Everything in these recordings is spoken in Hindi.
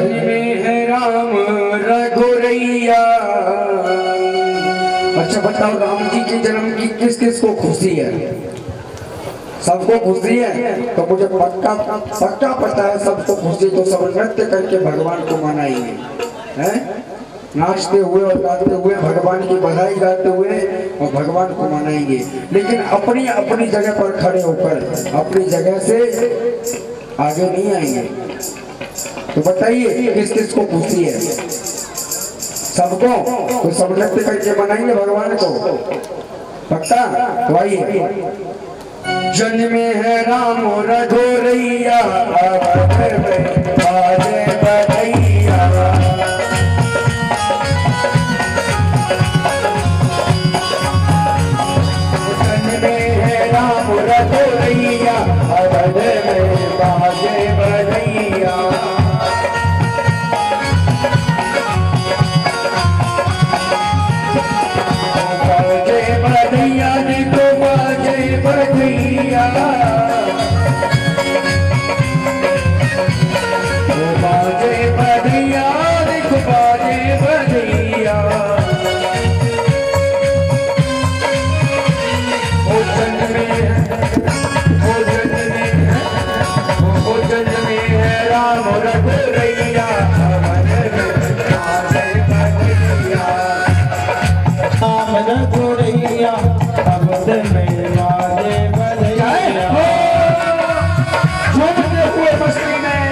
जन्मे है राम रघुरैया। अच्छा बताओ, राम जी के जन्म की किस किस को खुशी है? सबको खुशी है। तो मुझे पक्का पता है सबको खुशी, तो सब नृत्य करके भगवान को मनाएंगे, हैं? नाचते हुए और गाते हुए भगवान की बधाई गाते हुए और भगवान को मनाएंगे, लेकिन अपनी अपनी जगह पर खड़े होकर अपनी जगह से आगे नहीं आएंगे। तो बताइए किस किस को खुशी है? सबको? तो सब नृत्य करके मनाएंगे भगवान को, पक्का? तो आइए। जन्मे है राम रघुरैया, बाजे बधैया। जन्मे है राम रघुरैया, अवध में बाजे बधैया। बाजे बधैया देखो, बाजे बधैया। बाजे बधैया देखो, बाजे बधैया। ओ जन्मे है राम रघुरैया, अवध में बाजे बधैया। राम रघुरैया, अवध में बाजे बधैया। झूमते हुए मस्ती में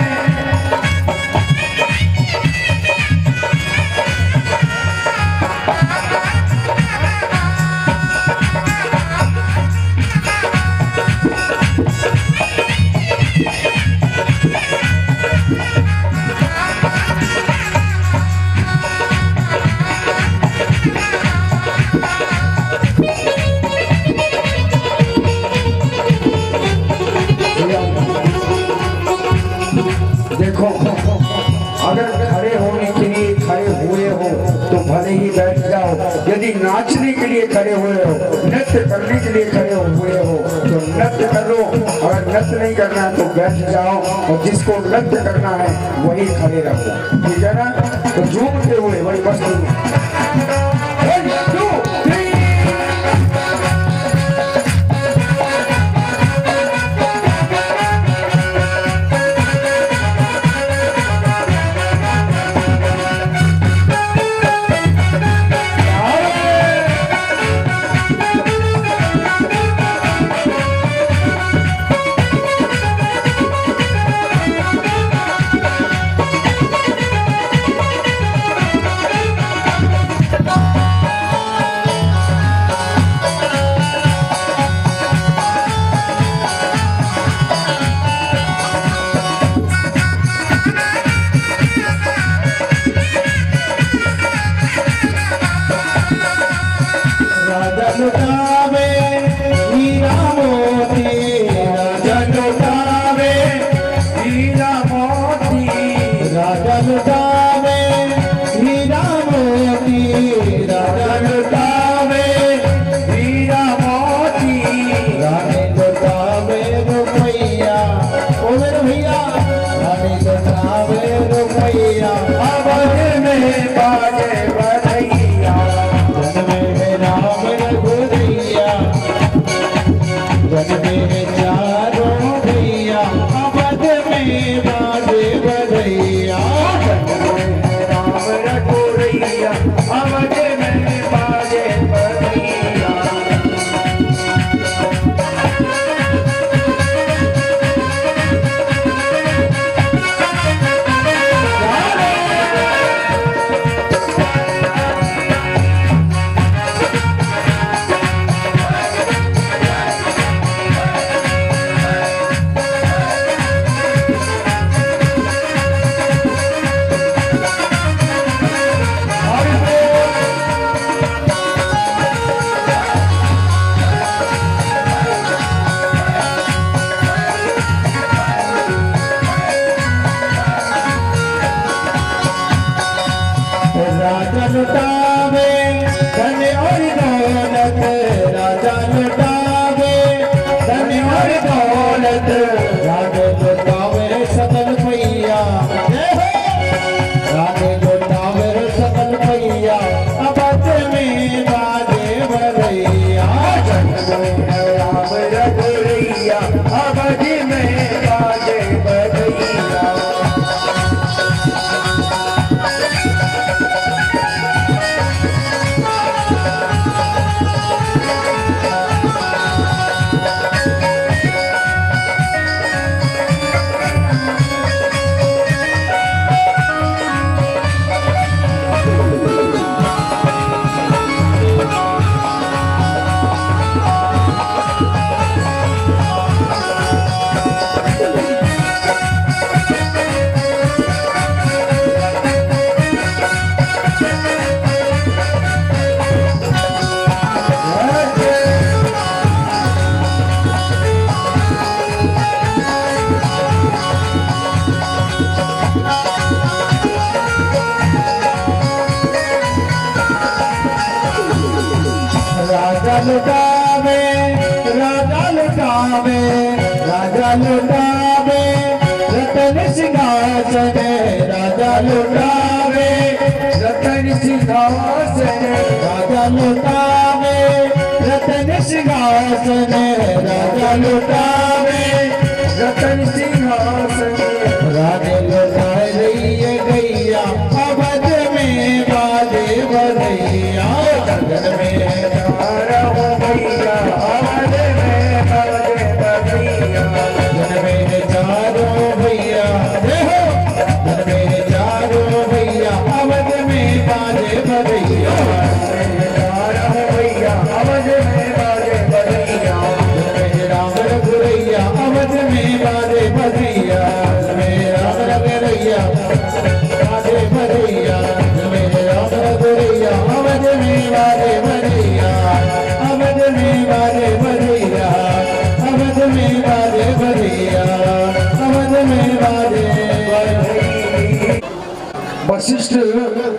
देखो, अगर खड़े होने के लिए खड़े हुए हो तो भले ही बैठ जाओ। यदि नाचने के लिए खड़े हुए हो, नृत्य करने के लिए खड़े हुए हो तो नृत्य करो। अगर नृत्य नहीं करना है तो बैठ जाओ, और जिसको नृत्य करना है वही खड़े रहो, ठीक है ना? तो झूमते हुए बड़ी मस्ती में। लुटावे हीरा मोती, राजा लुटावे हीरा मोती। राजा लुटावे हीरा मोती, राजा लुटावे हीरा मोती। रानी लुटावे रुपैया। ओ मेरे भैया, रानी लुटावे रुपैया। अवध में बाजे बधैया। जन्मे है राम रघुरैया, जन्मे है चारों भैया, अवध में बाजे बधैया। राम रघुरैया, अवध में बाजे बधैया। राजा लुटावे धन और दौलत, राजा लुटावे धन और दौलत, राजा लुटावे सकल भैया। जय हो। लुटावे राजा लुटावे राजा लुटावे रतन सिंहासन राजा लुटावे रतन सिंहासन राजा लुटावे रतन सिंहासन राजा लुटावे रतन सिंहासन रानी लुटाए रही गैया अवध में बाजे बधैया गगन में रहो भैया अवध में बाजे बधैया गगन में चारों भैया देखो गगन में चारों भैया अवध में बाजे बधैया रहो भैया अवध में बाजे बधैया राम रघुरैया अवध में बाजे बधैया राम रघुरैया बाजे बधैया राम रघुरैया अवध में बाजे बधैया अवध में बाजे बधैया अवध में बाजे बधैया अवध में बाजे बधैया। वशिष्ठ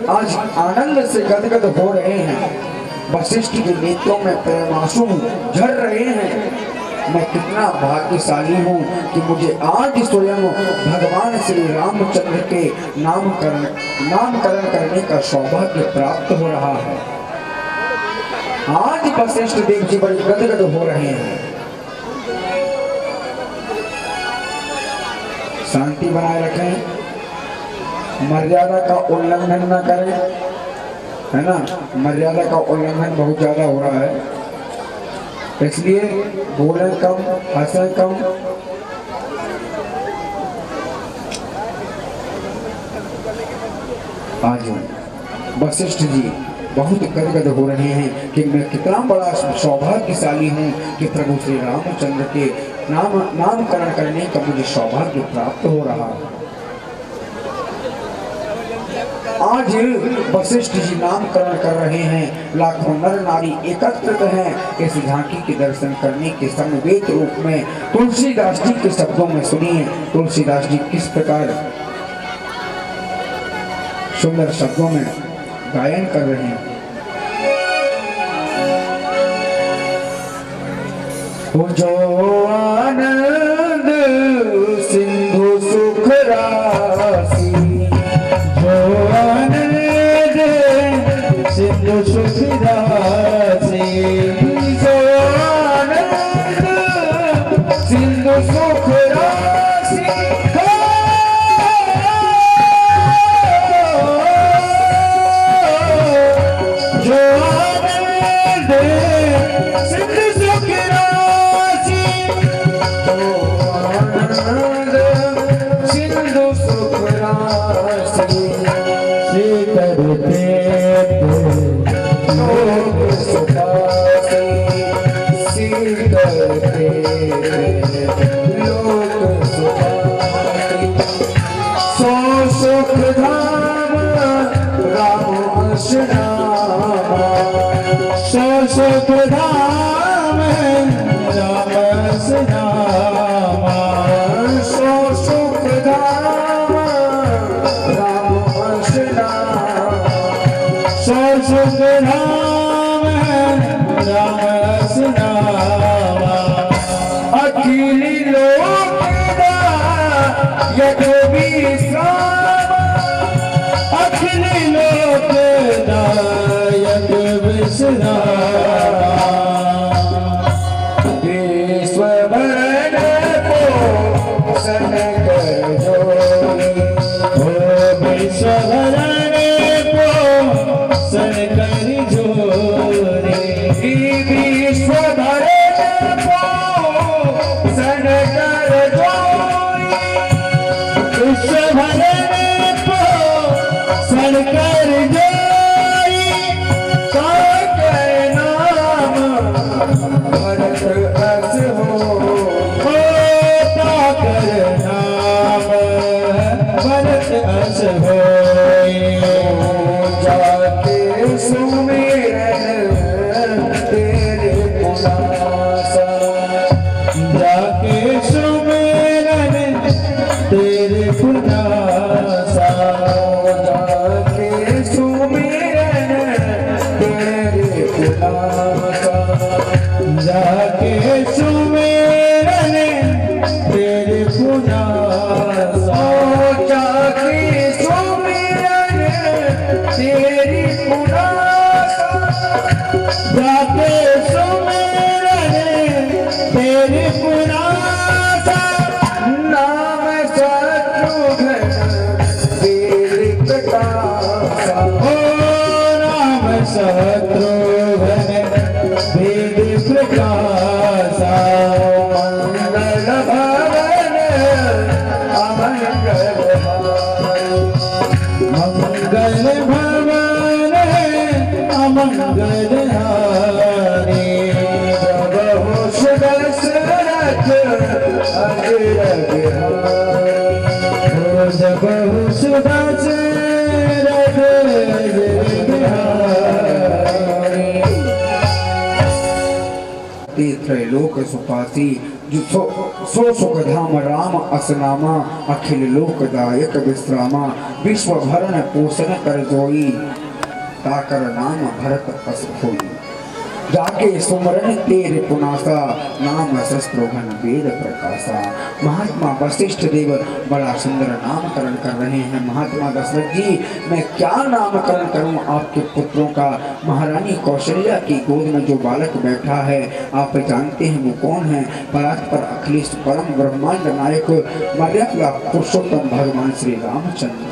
आज आनंद से गदगद हो रहे हैं। वशिष्ठ के नेत्रों में प्रेमांसु झड़ रहे हैं। मैं कितना भाग्यशाली हूँ कि मुझे आज स्वयं भगवान श्री रामचंद्र के नामकरण करने का सौभाग्य प्राप्त हो रहा है। आज वशिष्ठ देव जी बड़े गदगद हो रहे हैं। शांति बनाए रखें, मर्यादा का उल्लंघन न करें, है ना। मर्यादा का उल्लंघन बहुत ज्यादा हो रहा है, इसलिए बोले कम, हंसे कम। आज वशिष्ठ जी बहुत गदगद हो रहे हैं कि मैं कितना बड़ा सौभाग्यशाली हूँ कि प्रभु श्री रामचंद्र के नामकरण करने का मुझे सौभाग्य प्राप्त हो रहा है। आज वशिष्ठ जी नामकरण कर रहे हैं। लाखों नर नारी एकत्रित हैं इस झांकी के दर्शन करने के समवेत रूप में। तुलसीदास जी के शब्दों में सुनिए तुलसीदास जी किस प्रकार सुंदर शब्दों में गायन कर रहे हैं। जो आनंद सिंधु सुख राशि, जो आनंद सिंधु सुख राशि, जो आनंद सिंधु सुख राशि, जो आनंद सिंधु सुख राशि, सिंधु सुख राशि, करते लोक सुखासी, करते लोक सुखासी। सो सुख धाम राम नाम, सो सुख धाम राम नाम, सो सुख धाम राम नाम, सो सुख धाम राम नाम। अखिल लोक यदि विश्राम, अखिल लोक दायक विश्राम, विश्वभरण पोषण कर जोई, विश्वभरण पोषण कर जोरी, विश्वभरण पोषण कर जोई, विश्वभरण पोषण कर जोरी, काके नाम भरत अस हो, ताकर नाम भरत अस होय। प्रकाशा ओ राम शत्रुघ्न भेद प्रकाशा मंगल भवन अमंगल हारी मंगल भवन अमंगल हारी प्रभु सुदशरथ अजर बिहारी बहु सुदशरथ बिहारी त्रैलोक सुपासी जो सो सुख धाम राम असनामा अखिल लोकदायक विश्रामा विश्व भरण पोषण कर जोई ताकर नाम भरत अस होई जाके सुमरन तेरे पुनासा नाम शस्त्रोघन वेद प्रकाशा। महात्मा वशिष्ठ देव बड़ा सुंदर नामकरण कर रहे हैं। महात्मा दशरथ जी मैं क्या नामकरण करूं आपके पुत्रों का। महारानी कौशल्या की गोद में जो बालक बैठा है आप जानते हैं वो कौन है। परात्पर अखिलेश परम ब्रह्मांड नायक मर्यादा पुरुषोत्तम भगवान श्री रामचंद्र।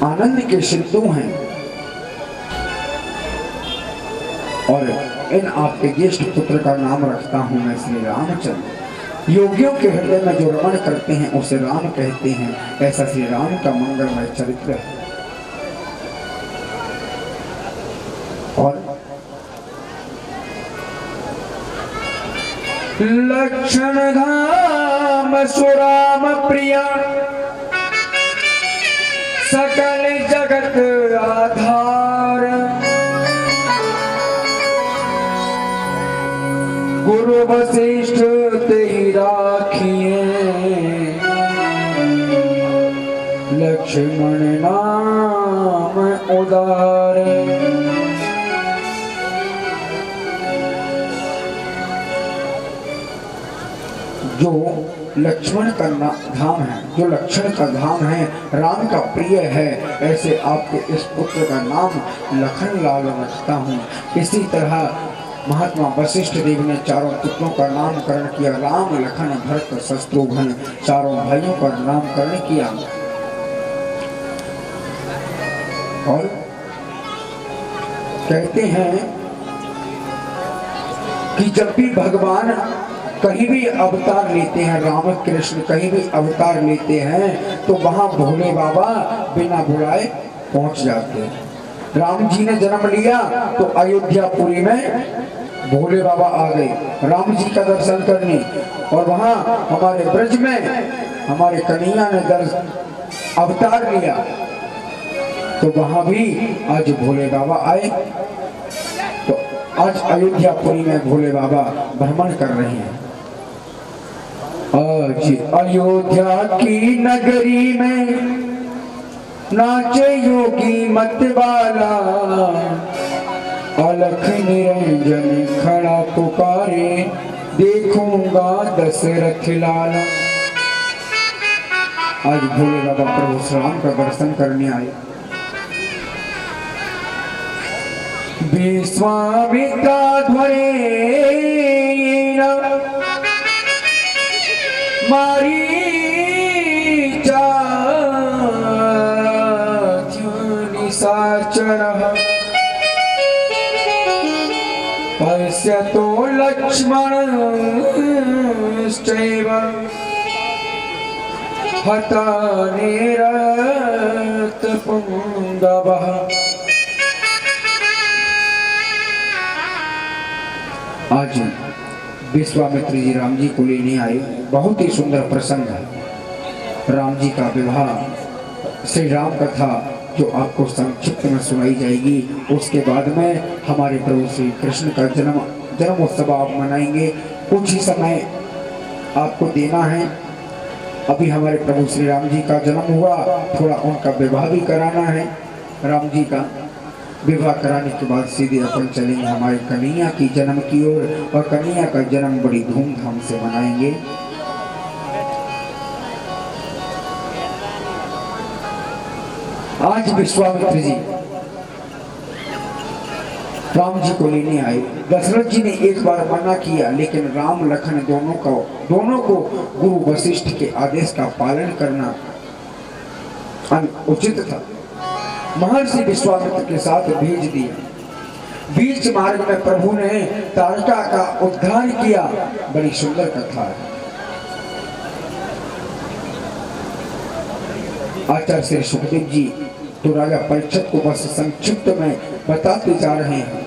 आनंद के सिंधु हैं और इन आपके ज्येष्ठ पुत्र का नाम रखता हूं मैं श्री रामचंद्र। योगियों के हृदय में जो रमण करते हैं उसे राम कहते हैं। ऐसा श्री राम का मंगलमय चरित्र है। और लक्षण धाम सुराम प्रिया सकल जगत आधार गुरु वशिष्ठ तेहि राखिए लक्ष्मण नाम उदार। जो लक्ष्मण का धाम है, जो लक्षण का धाम है, राम का प्रिय है, ऐसे आपके इस पुत्र का नाम लखन लाल रखता हूँ। इसी तरह महात्मा वशिष्ठ देव ने चारों पुत्रों का नामकरण किया। राम लखन भरत शत्रुघ्न चारों भाइयों का नामकरण किया। और कहते हैं कि जब भी भगवान कहीं भी अवतार लेते हैं, राम कृष्ण कहीं भी अवतार लेते हैं तो वहां भोले बाबा बिना बुलाए पहुंच जाते हैं। राम जी ने जन्म लिया तो अयोध्यापुरी में भोले बाबा आ गए राम जी का दर्शन करने। और वहां हमारे ब्रज में हमारे कन्हैया ने अवतार लिया तो वहां भी आज भोले बाबा आए। तो आज अयोध्यापुरी में भोले बाबा भ्रमण कर रहे हैं। आज अयोध्या की नगरी में नाचे योगी मतवाला अलख निरंजन खड़ा पुकारे देखूंगा दशरथ लाला। आज भोले बाबा प्रभु श्री राम का दर्शन करने आए। विश्वामित्र ध्वरे मारीचा निशाचरः पश्यतो लक्ष्मणश्चैव हतानिरतपुङ्गवः। आज विश्वामित्र जी राम जी को लेने आए। बहुत ही सुंदर प्रसंग है। राम जी का विवाह श्री राम कथा जो आपको संक्षिप्त में सुनाई जाएगी। उसके बाद में हमारे प्रभु श्री कृष्ण का जन्म उत्सव आप मनाएंगे। कुछ ही समय आपको देना है। अभी हमारे प्रभु श्री राम जी का जन्म हुआ, थोड़ा उनका विवाह भी कराना है। राम जी का विवाह कराने के बाद सीधे अपन चलेंगे हमारे कन्हैया की जन्म की ओर और कन्हैया का जन्म बड़ी धूमधाम से मनाएंगे। आज विश्वामित्र जी राम जी को लेने आए। दशरथ जी ने एक बार मना किया, लेकिन राम लखन दोनों को गुरु वशिष्ठ के आदेश का पालन करना उचित था। महर्षि विश्वामित्र के साथ भेज दिया। बीच मार्ग में प्रभु ने तारका का उद्धार किया। बड़ी सुंदर कथा है। आचार्य श्री सुखदेव जी तो राजा परीक्षित को बस संक्षिप्त में बताते जा रहे हैं।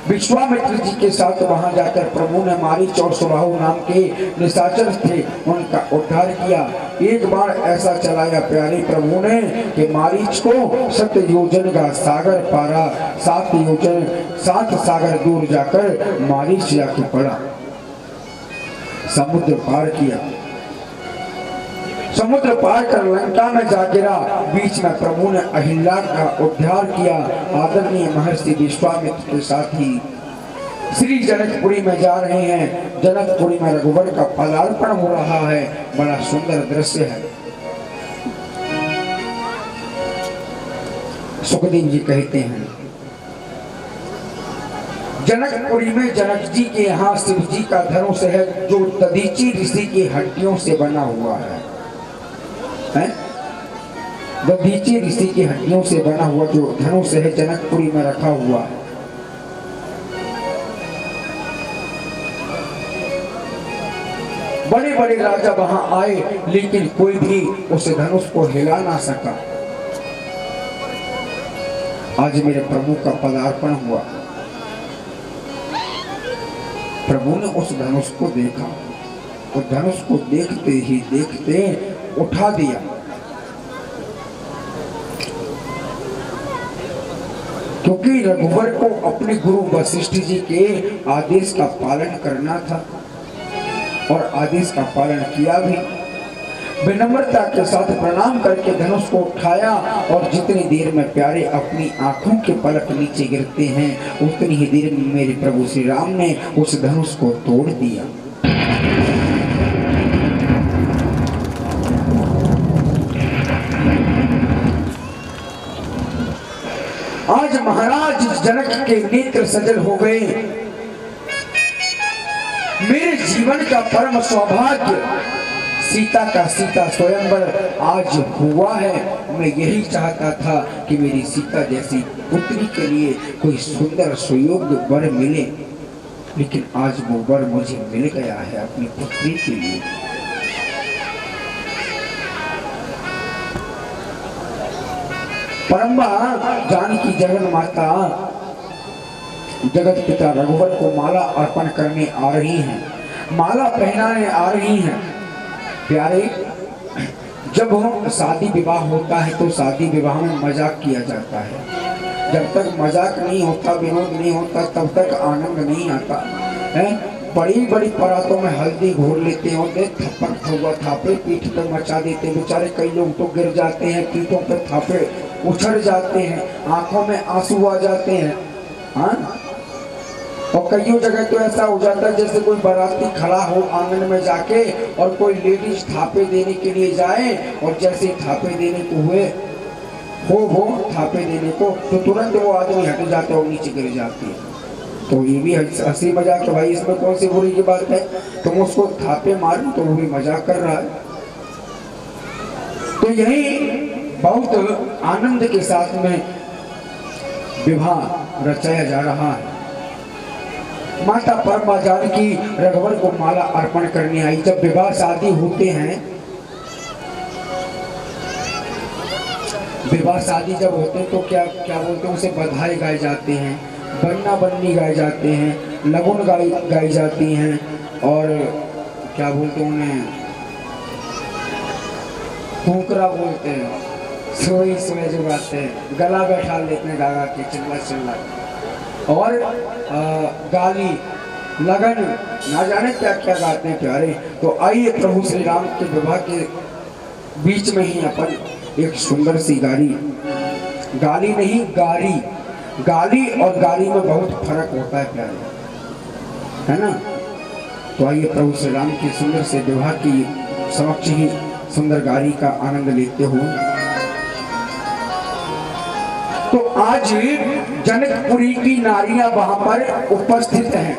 विश्वामित्र जी के साथ वहां जाकर प्रभु ने मारीच और सुबाहु नाम के निशाचर थे, उनका उद्धार किया। एक बार ऐसा चलाया प्यारे प्रभु ने कि मारीच को 7 योजन का सागर पारा, 7 सागर दूर जाकर मारीच जाके पड़ा, समुद्र पार किया। समुद्र पार कर लंका में जा गिरा। बीच में प्रभु ने अहिल्या का उद्धार किया। आदरणीय महर्षि विश्वामित्र के साथ ही श्री जनकपुरी में जा रहे हैं। जनकपुरी में रघुवर का पदार्पण हो रहा है। बड़ा सुंदर दृश्य है। सुखदेव जी कहते हैं, जनकपुरी में जनक जी के यहाँ शिव जी का धनुष है, जो दधीचि ऋषि की हड्डियों से बना हुआ है। दधीचि ऋषि की हड्डियों से बना हुआ जो धनुष है, जनकपुरी में रखा हुआ है। बड़े बड़े राजा वहां आए, लेकिन कोई भी उस धनुष को हिला ना सका। आज मेरे प्रभु का पदार्पण हुआ। प्रभु ने उस धनुष को देखा, और धनुष को देखते ही देखते उठा दिया। क्योंकि रघुवर को अपने गुरु वशिष्ठ जी के आदेश का पालन करना था, और आदेश का पालन किया भी। विनम्रता के साथ प्रणाम करके धनुष को उठाया, और जितनी देर में प्यारे अपनी आंखों के पलक नीचे गिरते हैं, उतनी ही देर में मेरे प्रभु श्री राम ने उस धनुष को तोड़ दिया। आज महाराज जनक के नेत्र सजल हो गए। मेरे जीवन का परम सौभाग्य सीता का सीता स्वयंवर आज हुआ है। मैं यही चाहता था कि मेरी सीता जैसी पुत्री के लिए कोई सुंदर सुयोग्य वर मिले, लेकिन आज वो वर मुझे मिल गया है अपनी पुत्री के लिए। परम्बा जानकी जगन माता जगत पिता रघुवर को माला अर्पण करने आ रही हैं, माला पहनाने आ रही हैं। प्यारे, जब शादी विवाह होता है तो शादी विवाह में मजाक किया जाता है। जब तक मजाक नहीं होता, विनोद नहीं होता, तब तक आनंद नहीं आता है। बड़ी बड़ी परातों में हल्दी घोर लेते होते, थप्पड़ हुआ थापे पीठ पर मचा देते। बेचारे कई लोग तो गिर जाते हैं, पीठों पर थापे उछड़ जाते हैं, आंखों में आंसू आ जाते हैं। हाँ, और कई जगह तो ऐसा हो जाता है जैसे कोई बाराती खड़ा हो आंगन में जाके, और कोई लेडीज थापे देने के लिए जाए, और जैसे थापे देने को हुए हो थापे देने को, तो तुरंत वो आदमी हट जाते और नीचे गिर जाती है। तो ये भी हंसी मजाक है भाई, इसमें कौन सी बुरी की बात है? तुम उसको थापे मारो तो वो भी मजाक कर रहा है। तो यही बहुत आनंद के साथ में विवाह रचाया जा रहा है। माता परम्बा जानकी रघुवर को माला अर्पण करने आई। जब विवाह शादी होते हैं, विवाह शादी जब होते हैं तो क्या क्या बोलते हैं, उसे बधाई गाए जाते हैं, बन्ना बन्नी गाए जाते हैं, लगुन गाई जाती हैं, और क्या बोलते हैं उन्हें, फूकरा बोलते हैं, सोई सोए जो गाते हैं, गला बैठा लेते हैं गागा के चिल्ला चिल्ला, और गाली लगन ना जाने क्या क्या गाते हैं प्यारे। तो आइए प्रभु श्री राम के विवाह के बीच में ही अपन एक सुंदर सी गाली नहीं गारी, गाली और गाली में बहुत फर्क होता है प्यारे, है ना। तो आइए प्रभु श्री राम के सुंदर से विवाह की समक्ष ही सुंदर गाली का आनंद लेते हुए। तो आज जनकपुरी की नारियां वहां पर उपस्थित हैं।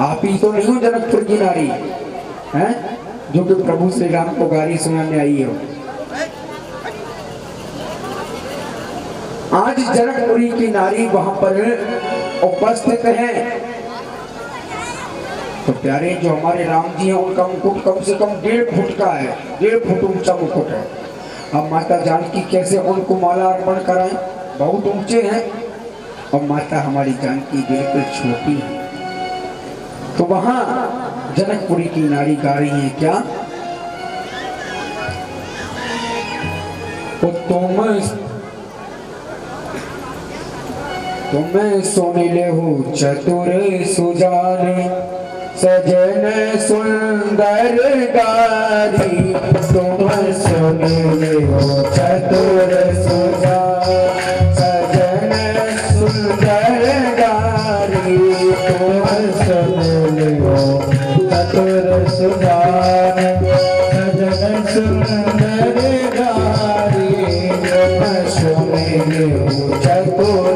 आप ही तो नहीं हो जनकपुर की नारी हैं जो कि प्रभु श्री राम को गाली सुनाने आई हो। आज जनकपुरी की नारी वहां पर उपस्थित हैं। तो प्यारे जो हमारे राम जी हैं उनका मुकुट कम से कम 1.5 फुट का है, 1.5 फुट ऊंचा मुकुट है। अब माता जानकी कैसे उनको माला अर्पण कराएं, बहुत ऊंचे हैं और माता हमारी जानकी बिल्कुल छोटी है। तो वहां जनकपुरी की नारी गा रही है क्या, तो तुम सुनिले हो चतुर सुजान सजन सुंदर गारी। तुम सुनिले हो चतुर सुजान सजन सुंदर गारी। तुम सुनिले हो चतुर सुजान सजन सुंदर गारी। तुम सुनिले हो चतुर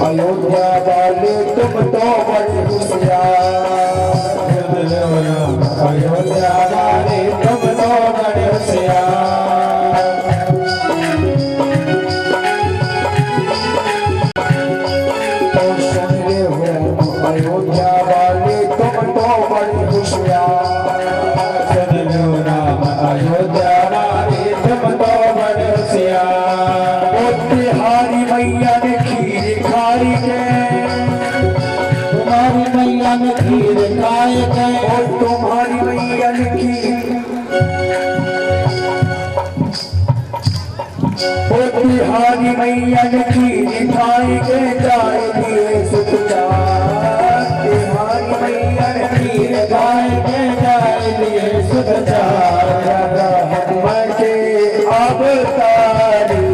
अयोध्या वाले तुम तो बड़े होशियार। अयोध्या वाले तुम तो बड़े होशियार। तो सुन ले हो अयोध्या वाले तुम तो बड़े होशियार। सुन लो राम अयोध्या वाले तुम तो बड़े होशियार। बिहारी मैया ने खीर खाई के, तुम्हारी मैया ने खीर खाए गए। और तुम्हारी मैया ने खीर, और बिहारी मैया ने खीर खाई के जाए दिए सुख चार। बिहारी मैया ने खीर खाए के जाए दिए सुख चार। हम के अवतारी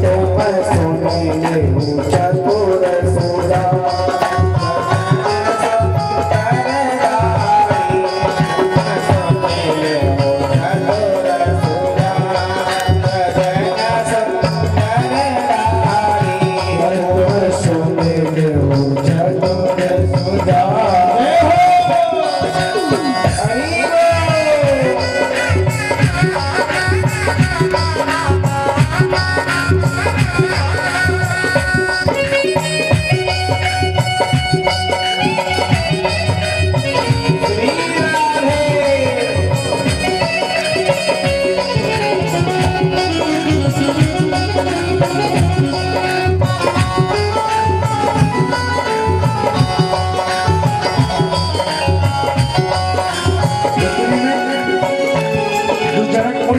तुम सुनिले हो चतुर सुजान।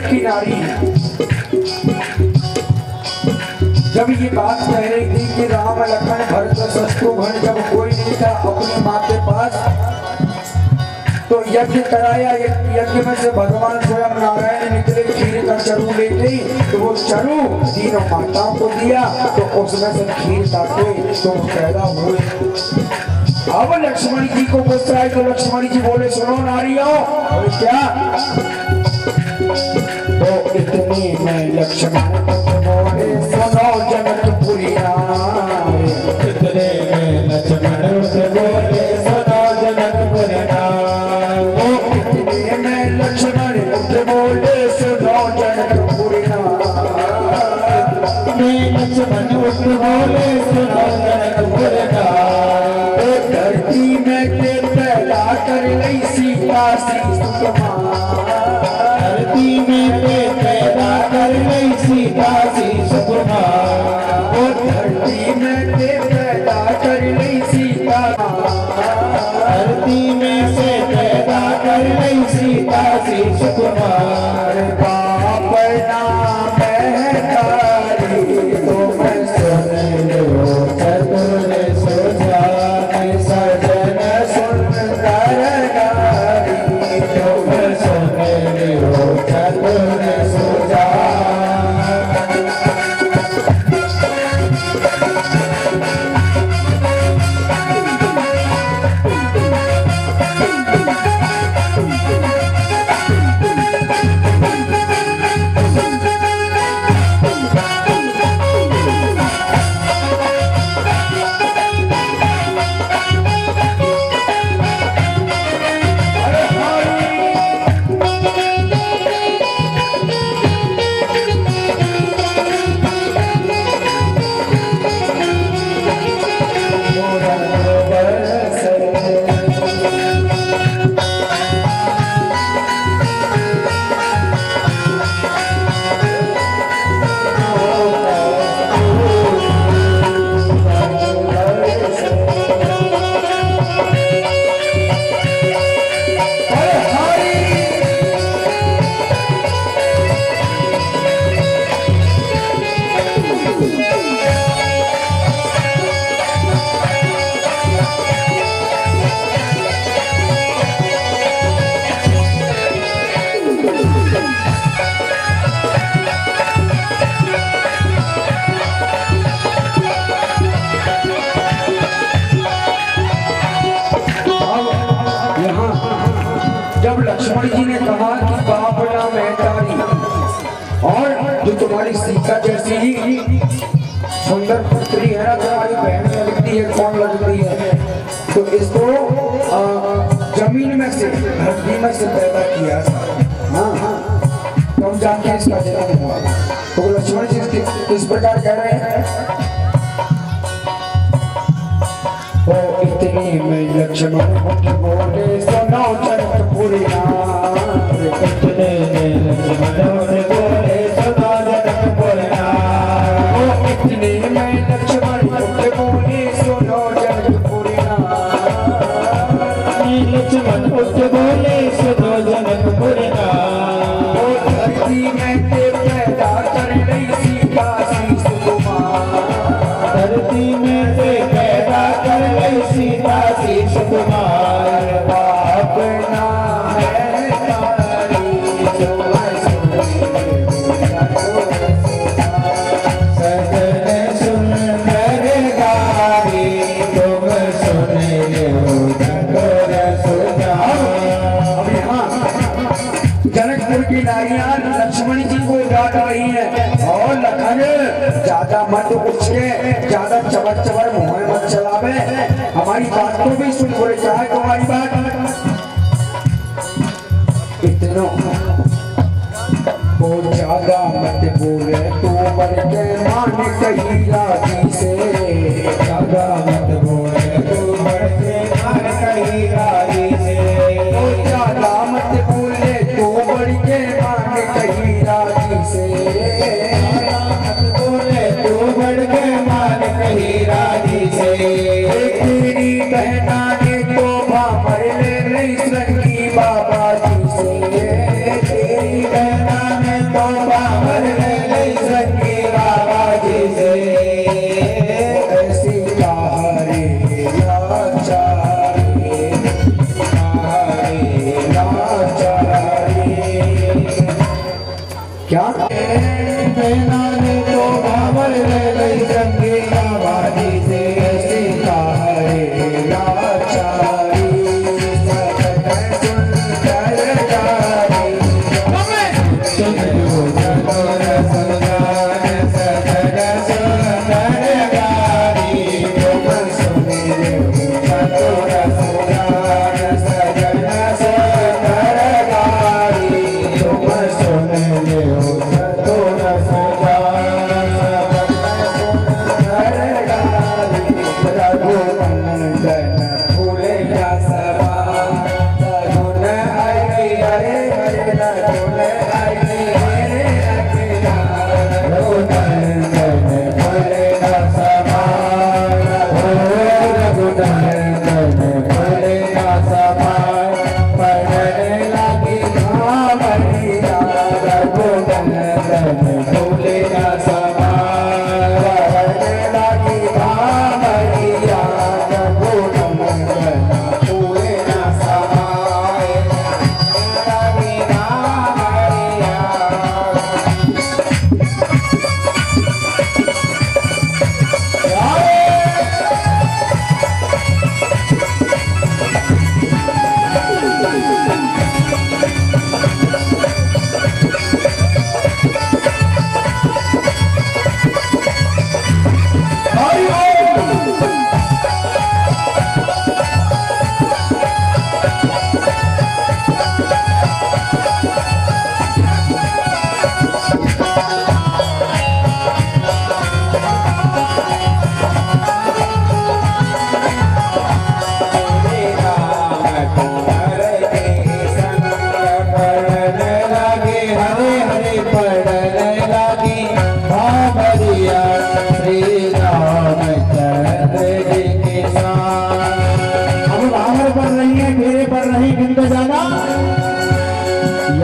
की नारी है। जब ये बात कह रही थी कि राम लखन भरत शत्रुघ्न जब कोई नहीं था अपनी माँ के पास, तो यज्ञ कराया। यज्ञ में से भगवान स्वयं नारायण निकले खीर का चरू लेके, तो वो चरू तीनों माताओं को दिया, तो उसमें से खीर खाते तो पैदा हुए। अब लक्ष्मण जी को गुस्सा है, तो लक्ष्मण जी बोले सुनो नारियों, क्या तो इतने में लक्ष्मण बोले सुनो जनकपुरी नारी। इतने में लक्ष्मण बोले सुनो जनकपुरी नारी। इतने में लक्ष्मण बोले सुनो जनकपुरी नारी। सुकुमार धरती में ते पैदा कर लई सीता सी सुकुमार ओ धरती में ते पैदा कर ली सीता धरती में से पैदा कर लई सीता सी सुकुमार बाप नाम महतारी तो मैं सुन लो चतुर सुजान सजन सुंदर नारी तो मैं सुन लो चतुर सुजान जब लक्ष्मण जी ने कहा कि बाप ना महतारी और जो तुम्हारी सीता जैसी सुंदर पुत्री है ना तुम्हारी बहन लगती है कौन लगती है तो इसको जमीन में से धरती में से पैदा किया था हाँ तो हम जानते हैं इसका जन्म हुआ तो लक्ष्मण जी किस प्रकार कह रहे हैं ओ इतने में लक्ष्मण बोले सुनो जनकपुरी इतने में लक्ष्मण बोले सुनो जनकपुरी ओ इतने में लक्ष्मण बोले सुनो जनकपुरी लक्ष्मण बोले सुनो जनकपुरी ओ धरती में ते पैदा कर लई सीता सी सुकुमार धरती में से पैदा कर लई सीता सी सुकुमार बाप नाम है तारी जो सजन सुंदर गारी तुम सुन लो चतुर सुजान अब यहाँ जनकपुर की नारियां लक्ष्मण जी को याद आ रही है और लखन ज्यादा मत उठ के ज्यादा चबर चबर मुंह में मत चलावे हमारी बात को भी सुन बोले चाहे तुम्हारी बात इतनो वो ज्यादा मत बोले तू मर के मान कही राजी से ज्यादा मत बोले तू बढ़ के मान कही राजी से वो ज्यादा मत बोले तू मर के मान कही राजी से मत बोले तू बढ़ के मान कही राजी से तेरी बहना ने तो भामर ले रही संगी बाबा जी से तेरी बहना ने तो बाबर ले लई संगी बाबा जी से ऐसी चाह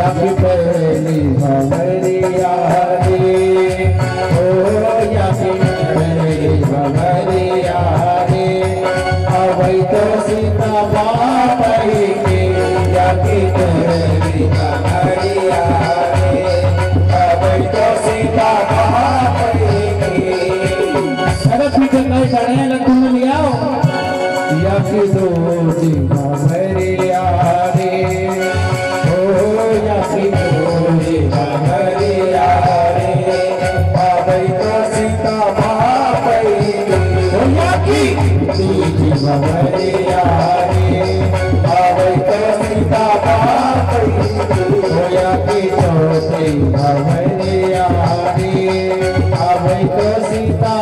या की पहली भंवरिया रे, ओ या की पहली भंवरिया रे, अवै तो सीता बाई के या की पहली भंवरिया रे, अवै तो सीता बाई के। अरे पीछे नहीं खड़े हैं लड्डू में ले आओ। या की दो भंवरिया रे, ओ या की दो भंवरिया रे, अवै तो सीता बाई के। ओ या की तीजी भंवरिया रे, अवै तो सीता बाई के। ओ या की चौथी भंवरिया रे, अवै तो सीता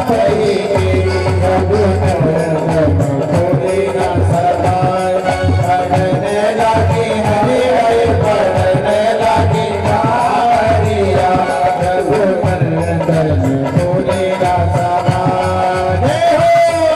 बाई के। रघुनंदन भोले ना सदाय, पढ़ने लागे हरे हरे पढ़ने लागे नारिया, रघुनंदन भोले ना सदाय। जय हो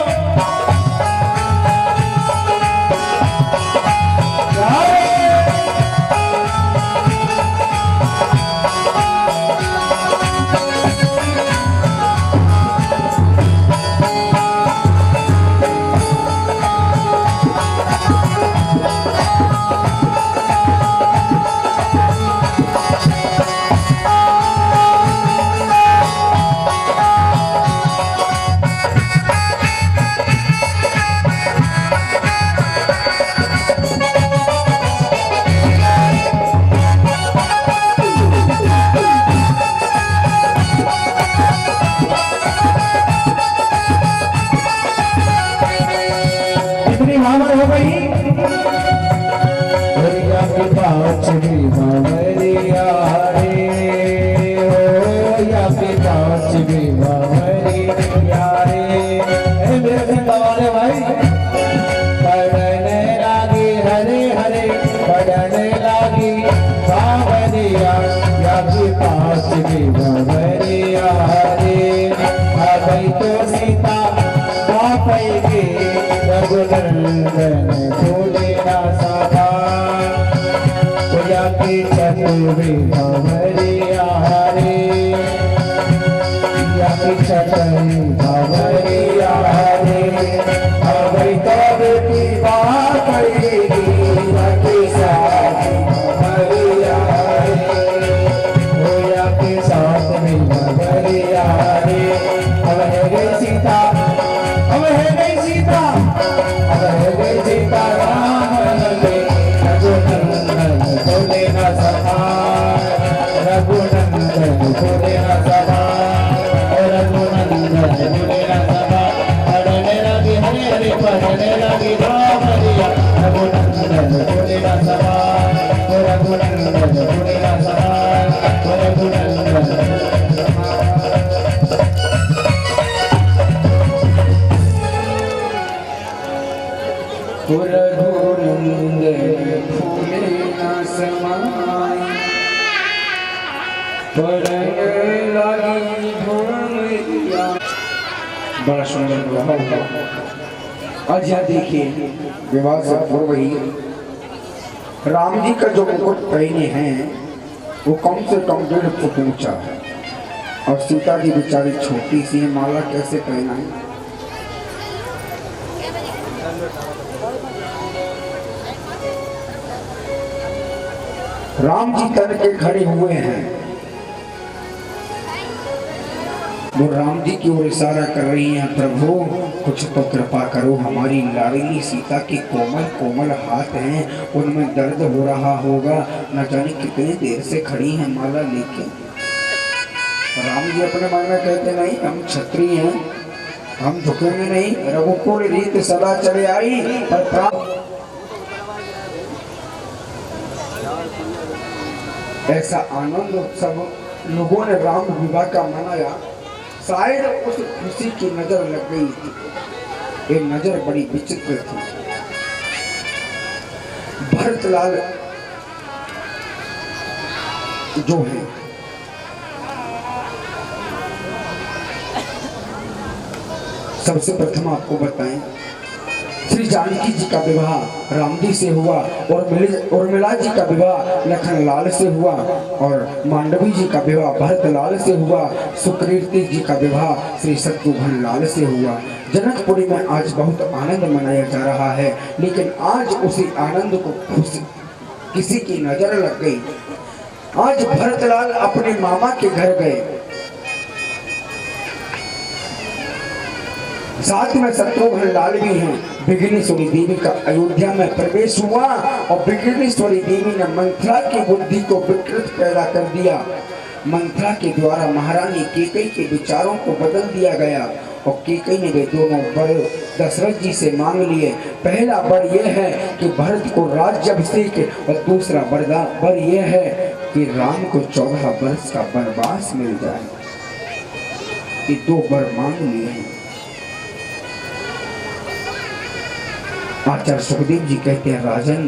कितनी भावना हो गई। या की पांचवी भंवरिया रे, ओ या की पांचवी भंवरिया रे, ए मेरे से कवाले भाई। पढ़ने लागी हरे हरे पढ़ने लागी भंवरिया, या की पांचवी भंवरिया रे, अवै तो सीता बाई के। रघुनंदन भोले ना सदाय, ओ या की छठवीं भंवरिया रे, या की छठवीं भंवरिया रे, अवै तो बेटी बाई के। या की सातवीं भंवरिया रे, ओ या की सातवीं भंवरिया रे, अब है गई सीता, अब है गई सीता, अब है गई सीता राम लगे। रघुनंदन भोले ना सदाय, रघुनंदन भोले ना सदाय, रघुनंदन भोले ना सदाय। पढ़ने लगी हरे हरे पढ़ने लगी भंवरिया, रघुनंदन भोले ना सदाय, रघुनंदन भोले ना सदाय, रघुनंदन। रघुनंदन फूले ना समाय, पढ़ने लगी भंवरिया। बड़ा सुंदर विवाह हुआ। आज यहाँ देखिए विवाह से पूर्व ही राम जी का जो मुकुट पहने हैं वो कम से कम 1.5 फुट ऊंचा है, और सीता की बेचारी छोटी सी माला कैसे पहना है। राम जी तन के खड़े हुए हैं, वो राम जी की ओर इशारा कर रही हैं, प्रभु कुछ तो कृपा करो, हमारी लाडली सीता के कोमल कोमल हाथ हैं, उनमें दर्द हो रहा होगा, न जाने कितनी देर से खड़ी हैं माला लेके। राम जी अपने मन में कहते नहीं, हम क्षत्रिय हैं, हम झुकेंगे नहीं, रघुकुल रीत सदा चले आई। पर ऐसा आनंद उत्सव लोगों ने राम विवाह का मनाया, शायद उस खुशी की नजर लग गई थी। ये नजर बड़ी विचित्र थी। भरतलाल जो है सबसे प्रथम आपको बताएं, श्री जानकी जी का विवाह राम जी से हुआ, और उर्मिला जी का विवाह लखन लाल से हुआ, और मांडवी जी का विवाह भरत लाल से हुआ, सुकृति जी का विवाह श्री शत्रुघ्न लाल से हुआ। जनकपुरी में आज बहुत आनंद मनाया जा रहा है, लेकिन आज उसी आनंद को किसी की नजर लग गई। आज भरतलाल अपने मामा के घर गए, साथ में शत्रुघ्न लाल भी हैं। बिघ्नेश्वरी देवी का अयोध्या में प्रवेश हुआ, और बिघ्नेश्वरी देवी ने मंथरा की बुद्धि को विकृत पैदा कर दिया। मंथरा के द्वारा महारानी कैकेयी के विचारों को बदल दिया गया, और कैकेयी ने वे दोनों वर दशरथ जी से मांग लिए। पहला वर यह है कि भरत को राज्याभिषेक, और दूसरा वर यह है कि राम को 14 वर्ष का वनवास मिल जाए। ये 2 वर मांग लिए हैं। आचार्य सुखदेव जी कहते हैं, राजन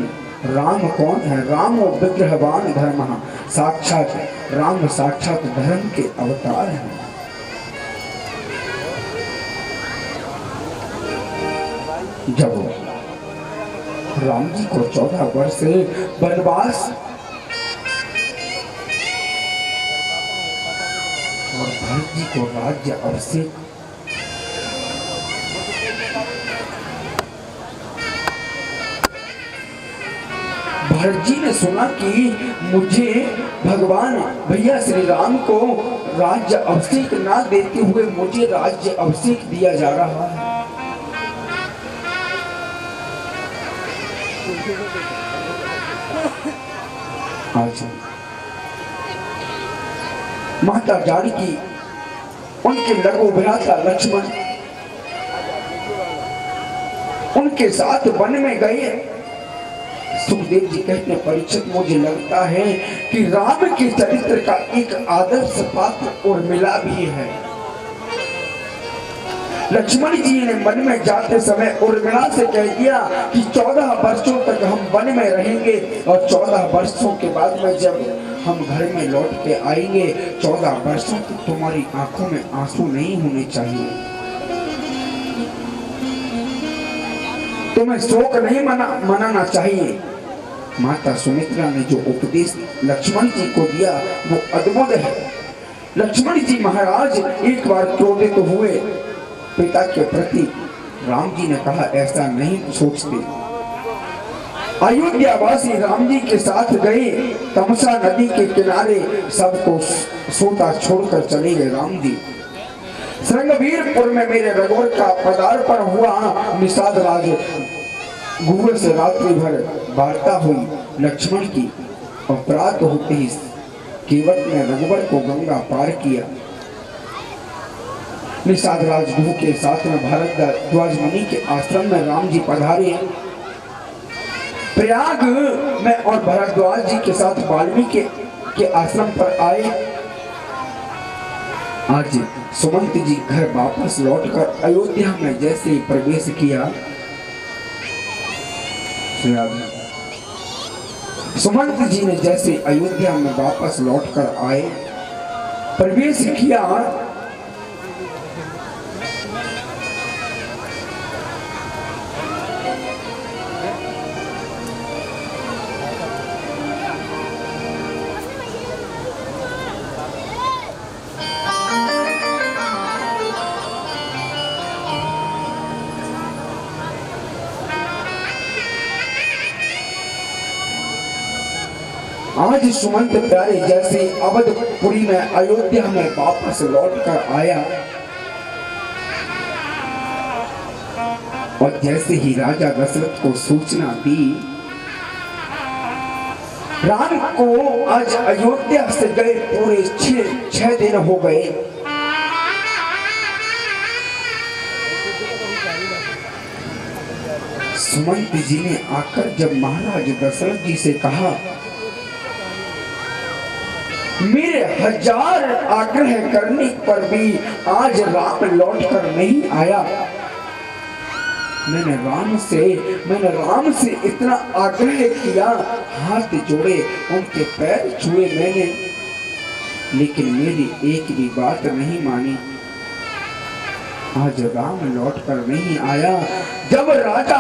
राम कौन है? राम विग्रहवान धर्म, साक्षात राम साक्षात धर्म के अवतार हैं। जब राम जी को 14 वर्ष वनवास और भरत जी को राज्य अभिषेक, भरत जी ने सुना कि मुझे भगवान भैया श्री राम को राज्य अभिषेक ना देते हुए मुझे राज्य अभिषेक दिया जा रहा है। आज माता जानकी उनके लघु भ्राता लक्ष्मण उनके साथ वन में गए। सुखदेव जी कहते हैं, परीक्षित मुझे लगता है कि राम के चरित्र का एक आदर्श पात्र उर्मिला भी है। लक्ष्मण जी ने वन में जाते समय उर्मिला से कह दिया कि 14 वर्षों तक हम वन में रहेंगे, और 14 वर्षों के बाद में जब हम घर में लौट के आएंगे, 14 वर्षों तक तुम्हारी आंखों में आंसू नहीं होने चाहिए, तुम्हें शोक नहीं मनाना चाहिए। माता सुमित्रा ने जो उपदेश लक्ष्मण जी को दिया वो अद्भुत है। लक्ष्मण जी महाराज एक बार क्रोधित हुए पिता के प्रति। राम जी ने कहा, ऐसा नहीं सोचते। अयोध्यावासी राम जी के साथ गए, तमसा नदी के किनारे सबको सोता छोड़कर चले गए राम जी। श्रृंगवीरपुर में मेरे रघुवर का पदार्पण हुआ। निषाद राज गुरु से रात्रि भर वार्ता हुई लक्ष्मण की, और प्रात होते ही केवट ने रघुवर को गंगा पार किया। निषाद राज गुरु के साथ में भारद्वाज मुनि के आश्रम में राम जी पधारे। प्रयाग में और भारद्वाज जी के साथ वाल्मीकि के आश्रम पर आए। आज सुमंत जी घर वापस लौटकर अयोध्या में जैसे ही प्रवेश किया, सुमंत जी ने जैसे अयोध्या में वापस लौटकर आए, प्रवेश किया, आज सुमंत प्यारे जैसे अवधपुरी में अयोध्या में वापस लौटकर आया, और जैसे ही राजा दशरथ को सूचना दी, राम को आज अयोध्या से गए पूरे 6 दिन हो गए। सुमंत जी ने आकर जब महाराज दशरथ जी से कहा, मेरे 1000 आग्रह करने पर भी आज राम लौटकर नहीं आया। मैंने राम से इतना आग्रह किया, हाथ जोड़े, उनके पैर छुए मैंने, लेकिन मेरी एक भी बात नहीं मानी। आज राम लौट कर नहीं आया। जब राजा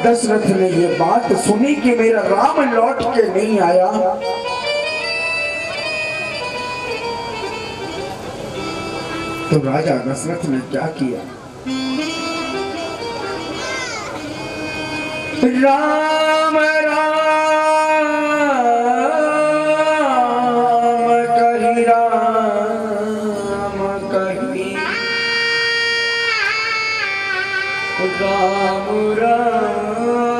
दशरथ ने ये बात सुनी कि मेरा राम लौट के नहीं आया, तो राजा दशरथ ने क्या किया? राम राम कही, राम कही, राम राम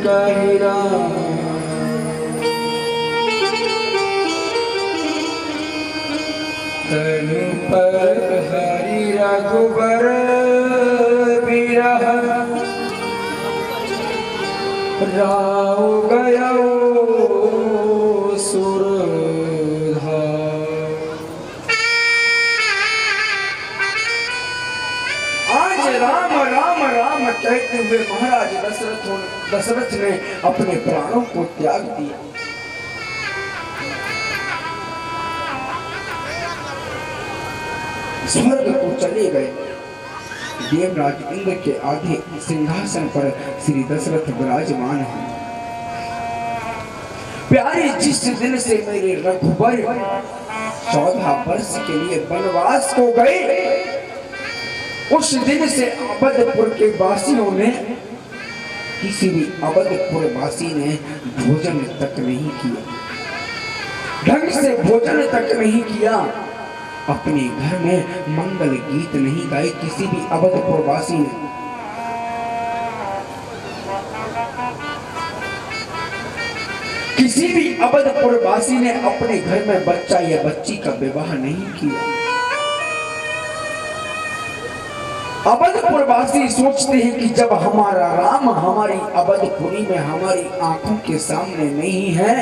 कही, राम तनु पर हरि रघुबर राव गयो सुरधा। आज राम राम राम कहते हुए महाराज दशरथ ने अपने प्राणों को त्याग दिया। स्वर्ग को चले गए। देवराज इंद्र के आगे सिंहासन पर श्री दशरथ विराजमान हैं। प्यारे, जिस दिन से मेरे रघुबर 14 वर्ष के लिए वनवास को गए, उस दिन से अवधपुर के वासियों ने, किसी भी अवधपुर वासी ने भोजन तक नहीं किया, ढंग से भोजन तक नहीं किया, अपने घर में मंगल गीत नहीं गाए किसी भी अवधपुरवासी ने। किसी भी अवधपुरवासी ने अपने घर में बच्चा या बच्ची का विवाह नहीं किया। अवधपुरवासी सोचते हैं कि जब हमारा राम हमारी अवधपुरी में हमारी आंखों के सामने नहीं है,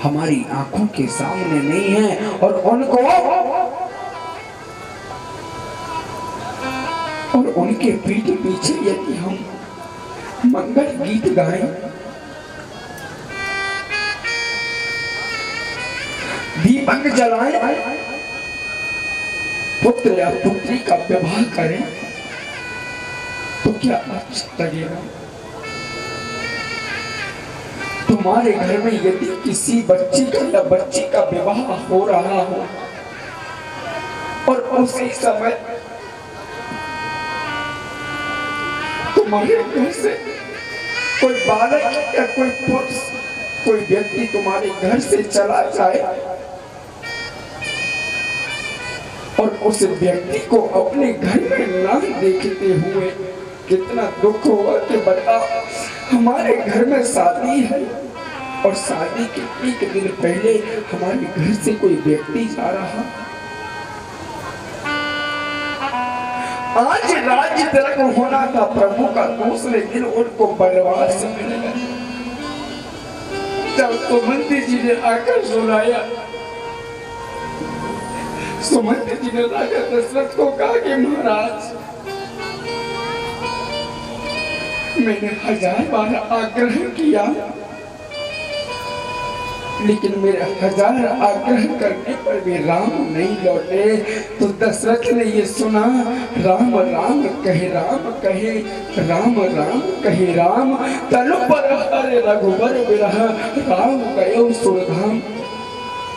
हमारी आंखों के सामने नहीं है, और उनके पीठ पीछे यदि हम मंगल गीत गाएं, दीपक जलाएं, पुत्र या पुत्री का विवाह करें, तो क्या अच्छा लगेगा? तुम्हारे घर में यदि किसी बच्ची का या बच्ची का विवाह हो रहा हो और उसी समय तुम्हारे घर से कोई बालक या कोई पुरुष, कोई व्यक्ति तुम्हारे घर से चला जाए और उस व्यक्ति को अपने घर में ना देखते हुए कितना दुख होगा कि बताओ, हमारे घर में शादी है और शादी के एक दिन पहले हमारे घर से कोई व्यक्ति जा रहा। आज राज्य तिलक होना था प्रभु का, दूसरे दिन उनको वनवास मिल गया। जब सुमंत जी ने आकर सुनाया, सुमंत जी ने राजा दशरथ को कहा कि महाराज, मैंने 1000 बार आग्रह किया, लेकिन मेरे 1000 आग्रह करने पर भी राम नहीं लौटे। तो दशरथ ने ये सुना, राम राम कहे, राम कहे, राम राम कहे, राम तनु पर हरे रघुबर विरह, राम गयो सुरधाम।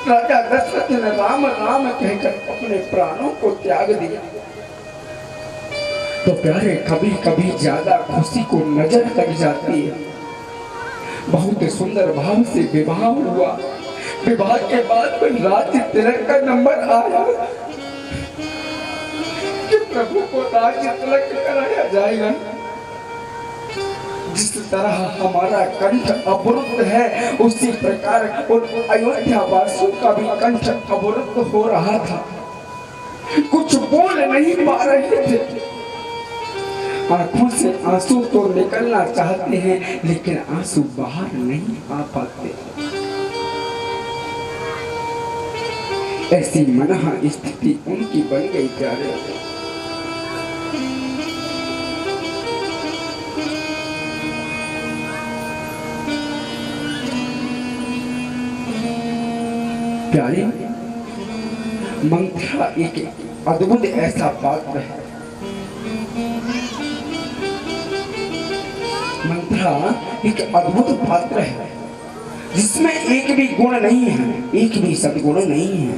राजा दशरथ ने राम राम कहकर अपने प्राणों को त्याग दिया। तो प्यारे, कभी कभी ज्यादा खुशी को नजर लग जाती है। बहुत सुंदर भाव से विवाह हुआ। विवाह के बाद में राज्य तिलक का नंबर आया कि प्रभु को राज्य तिलक कराया जाएगा। जिस तरह हमारा कंठ अवरुद्ध है, उसी प्रकार उन अयोध्या वासियों का भी कंठ अवरुद्ध हो रहा था। कुछ बोल नहीं पा रहे थे। आंखों से आंसू तो निकलना चाहते हैं, लेकिन आंसू बाहर नहीं आ पाते। ऐसी मनहा स्थिति उनकी बन गई। प्यारे, प्यारे, मंथरा एक अद्भुत ऐसा पात्र है। मंथरा एक अद्भुत पात्र है जिसमें एक भी गुण नहीं है, एक भी सद्गुण नहीं है।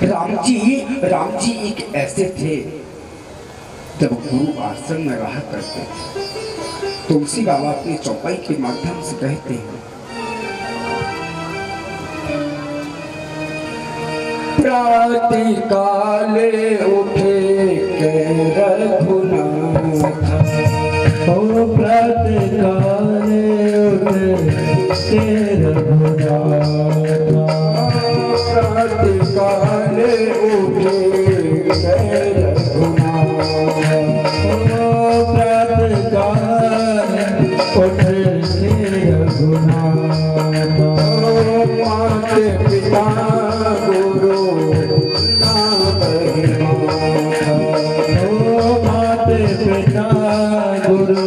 राम जी एक ऐसे थे जब गुरु आश्रम में रहा करते थे। तुलसी बाबा अपनी चौपाई के माध्यम से कहते हैं, प्रातः काले उठे के रघुनाथ, ओ प्रातः काले उठे के रघुनाथ, प्रातः काले उठे के रघुनाथ, ओ प्रातः काले उठे के रघुनाथ, माते पिता गुरु नाम ओ माते पिता गुरु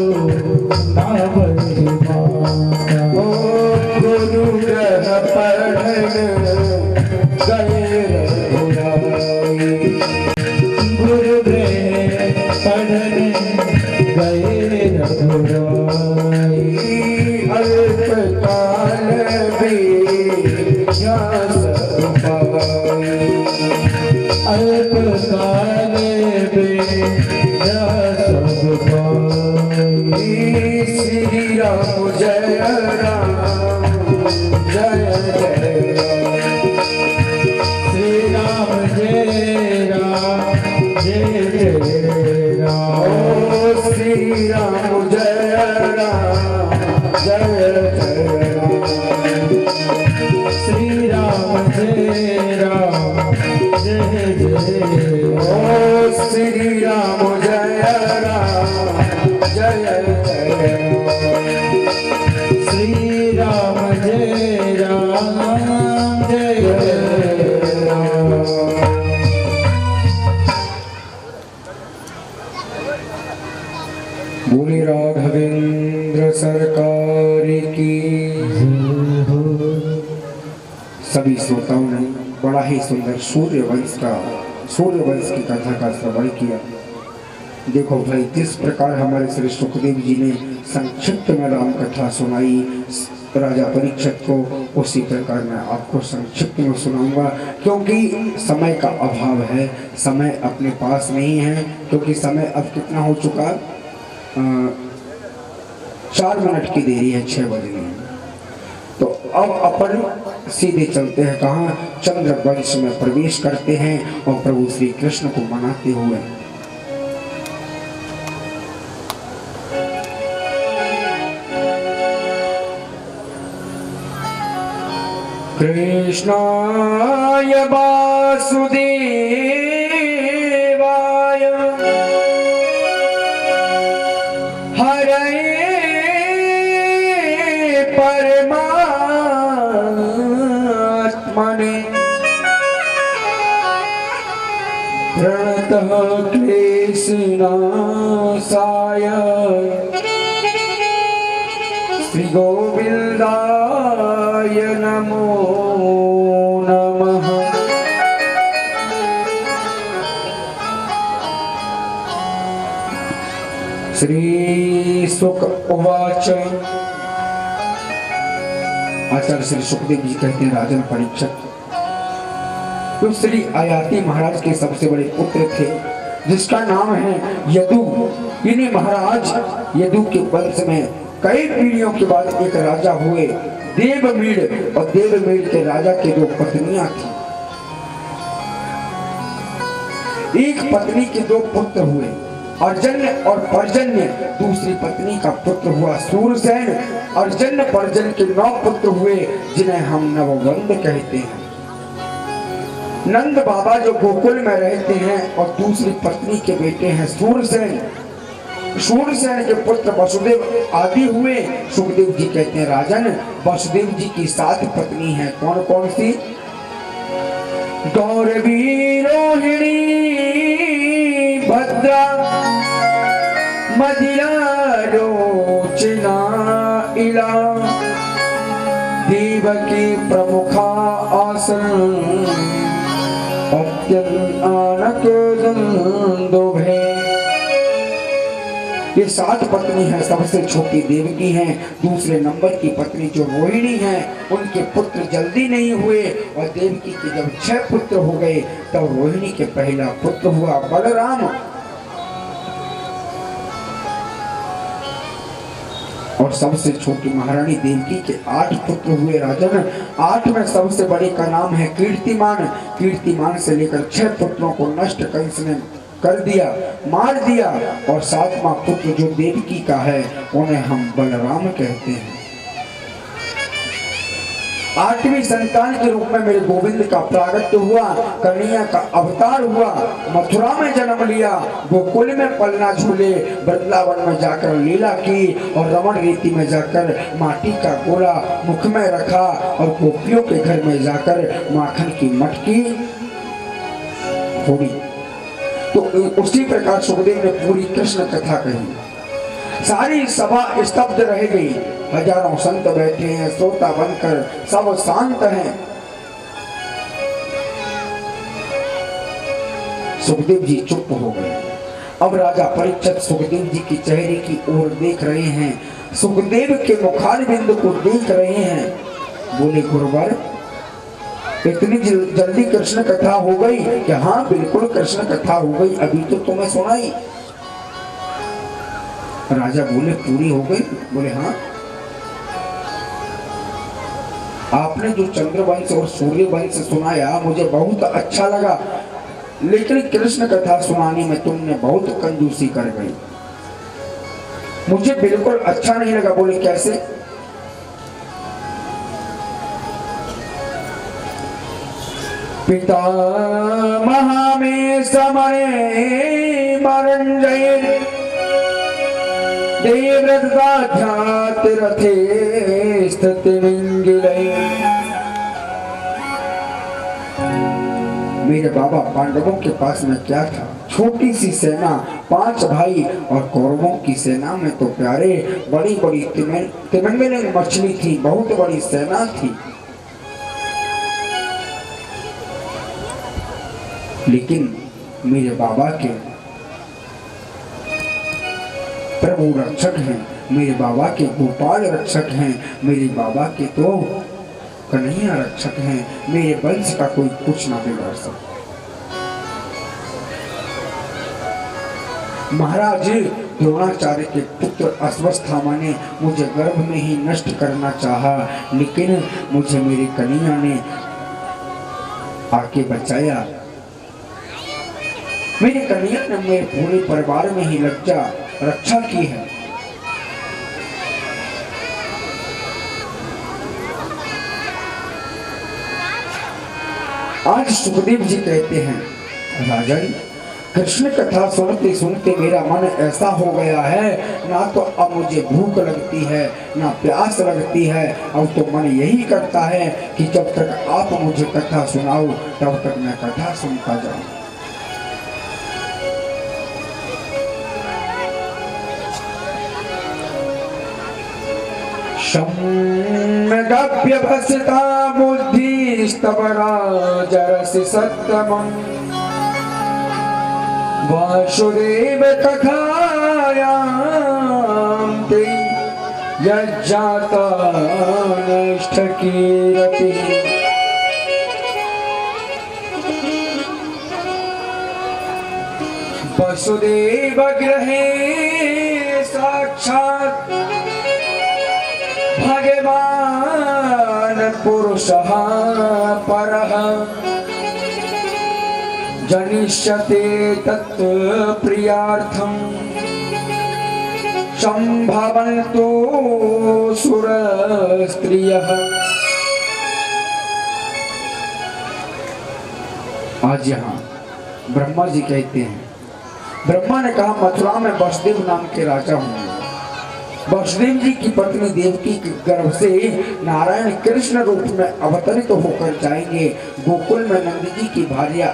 नाम ओ गुरु ग्रह पढ़न गए रघुराई, गुरु गृह पढ़ने गए रघुराई, अल्प काल भी ज्ञान पाई, अल्प काल में सब पाई, श्री राम जय राम जय जय राम, श्री राम जय राम जय जय राम, ओ श्री राम जय राम जय जय राम, श्री राम जय राम जय जय ओ श्री राम जय राम जय जय राम, श्री राम जय राम जय जय राम। बोले राघवेंद्र सरकार की। सभी श्रोताओं ने बड़ा ही सुंदर सूर्यवंश की कथा का श्रवण किया। देखो भाई, जिस प्रकार हमारे श्री सुखदेव जी ने संक्षिप्त में राम कथा सुनाई राजा परीक्षित को, उसी प्रकार मैं आपको संक्षिप्त में सुनाऊंगा, क्योंकि समय का अभाव है, समय अपने पास नहीं है। क्योंकि समय अब कितना हो चुका, 4 मिनट की देरी है, 6 बजने हैं। तो अब अपन सीधे चलते हैं कहाँ, चंद्रवंश में प्रवेश करते हैं और प्रभु श्री कृष्ण को मनाते हुए। कृष्णाय वासुदेवाय हरे परमात्मने प्रणतः क्लेशनाशाय श्री गोविंदाय नमो नमः। श्री शुक उवाच। आचार्य श्री सुखदेव जी कहते हैं, राजन परीक्षित तो श्री आयाति महाराज के सबसे बड़े पुत्र थे, जिसका नाम है यदु। इन्हीं महाराज यदु के वंश में कई पीढ़ियों के बाद एक राजा हुए, देवमीड़, और देवमीड़ के राजा के 2 पत्नियां थी। एक पत्नी के 2 पुत्र हुए, अर्जन्य और पर्जन्य। दूसरी पत्नी का पुत्र हुआ सूरसेन। अर्जन्य पर्जन्य के 9 पुत्र हुए, जिन्हें हम नववंद कहते हैं। नंद बाबा जो गोकुल में रहते हैं, और दूसरी पत्नी के बेटे हैं सूरसेन। सूरसेन के पुत्र वसुदेव आदि हुए। सुखदेव जी कहते हैं, राजन, वसुदेव जी की 7 पत्नी हैं। कौन कौन सी? गौरवी, रोहिणी, भद्रा, मदिरा, रोचना, इला, देवकी प्रमुखा आसन अत्यंत दुभे। ये 7 पत्नी है, सबसे छोटी देवकी है। दूसरे नंबर की पत्नी जो रोहिणी है, उनके पुत्र जल्दी नहीं हुए और देवकी के जब 6 पुत्र हो गए तब रोहिणी के पहला पुत्र हुआ बलराम। और सबसे छोटी महारानी देवकी के 8 पुत्र हुए राजन। 8 में सबसे बड़े का नाम है कीर्तिमान। कीर्तिमान से लेकर 6 पुत्रों को नष्ट कंस ने कर दिया, मार दिया। और 7वां पुत्र जो देवकी का है उन्हें हम बलराम कहते हैं। 8वीं संतान के रूप में मेरे गोविंद का प्रागट्य हुआ, कन्हैया का अवतार हुआ, मथुरा में जन्म लिया, गोकुल में पलना झूले, वृंदावन में जाकर लीला की और रमण रीति में जाकर माटी का गोला मुख में रखा और गोपियों के घर में जाकर माखन की मटकी फोड़ी। तो उसी प्रकार सुखदेव ने पूरी कृष्ण कथा कही। सारी सभा स्तब्ध रह गई। हजारों संत बैठे हैं श्रोता बनकर, सब शांत हैं। सुखदेव जी चुप हो गए। अब राजा परीक्षित सुखदेव जी की चेहरे की ओर देख रहे हैं, सुखदेव के मुखारबिंद को देख रहे हैं। बोले गुरुवर, इतनी जल्दी कृष्ण कथा हो गई? कि हाँ बिल्कुल कृष्ण कथा हो गई, अभी तो तुम्हें सुनाई। राजा बोले पूरी हो गई? बोले हाँ। आपने जो चंद्रवंश और सूर्यवंश सुनाया मुझे बहुत अच्छा लगा, लेकिन कृष्ण कथा सुनाने में तुमने बहुत कंजूसी कर गई, मुझे बिल्कुल अच्छा नहीं लगा। बोले कैसे? पिता महामे समरे मरंजय देवव्रत रथे स्थिति मिंगिलय। मेरे बाबा पांडवों के पास में क्या था? छोटी सी सेना, 5 भाई, और कौरवों की सेना में तो प्यारे बड़ी बड़ी तिमिंगिल मछली थी, बहुत बड़ी सेना थी। लेकिन मेरे बाबा के प्रभु रक्षक हैं, मेरे बाबा के गोपाल रक्षक हैं, मेरे बाबा के तो कन्हैया रक्षक हैं। मेरे वंश का कोई कुछ ना बिगाड़ सकता। महाराज द्रोणाचार्य के पुत्र अश्वत्थामा ने मुझे गर्भ में ही नष्ट करना चाहा, लेकिन मुझे मेरी कन्हैया ने आके बचाया। मेरे कन्हैया ने मेरे पूरे परिवार में ही रक्षा की है। आज सुखदेव जी कहते हैं, राजन कृष्ण कथा सुनते सुनते मेरा मन ऐसा हो गया है, ना तो अब मुझे भूख लगती है ना प्यास लगती है। अब तो मन यही करता है कि जब तक आप मुझे कथा सुनाओ तब तक मैं कथा सुनता जाऊं। सम्यगभ्यभसिता बुद्धिस्तव राजरसि सत्तमम् वासुदेव कथायां ते यज्जाता नष्टकीरतिः। वसुदेव गृहे साक्षात् भगवान पुरुषः परः जनिष्यते तत् प्रियार्थं संभवन्तु सुरस्त्रियः। आज यहाँ ब्रह्मा जी कहते हैं, ब्रह्मा ने कहा मथुरा में वसुदेव नाम के राजा होंगे। वसुदेव जी की पत्नी देवकी के गर्भ से नारायण कृष्ण रूप में अवतरित होकर जाएंगे। गोकुल में नंद जी की भार्या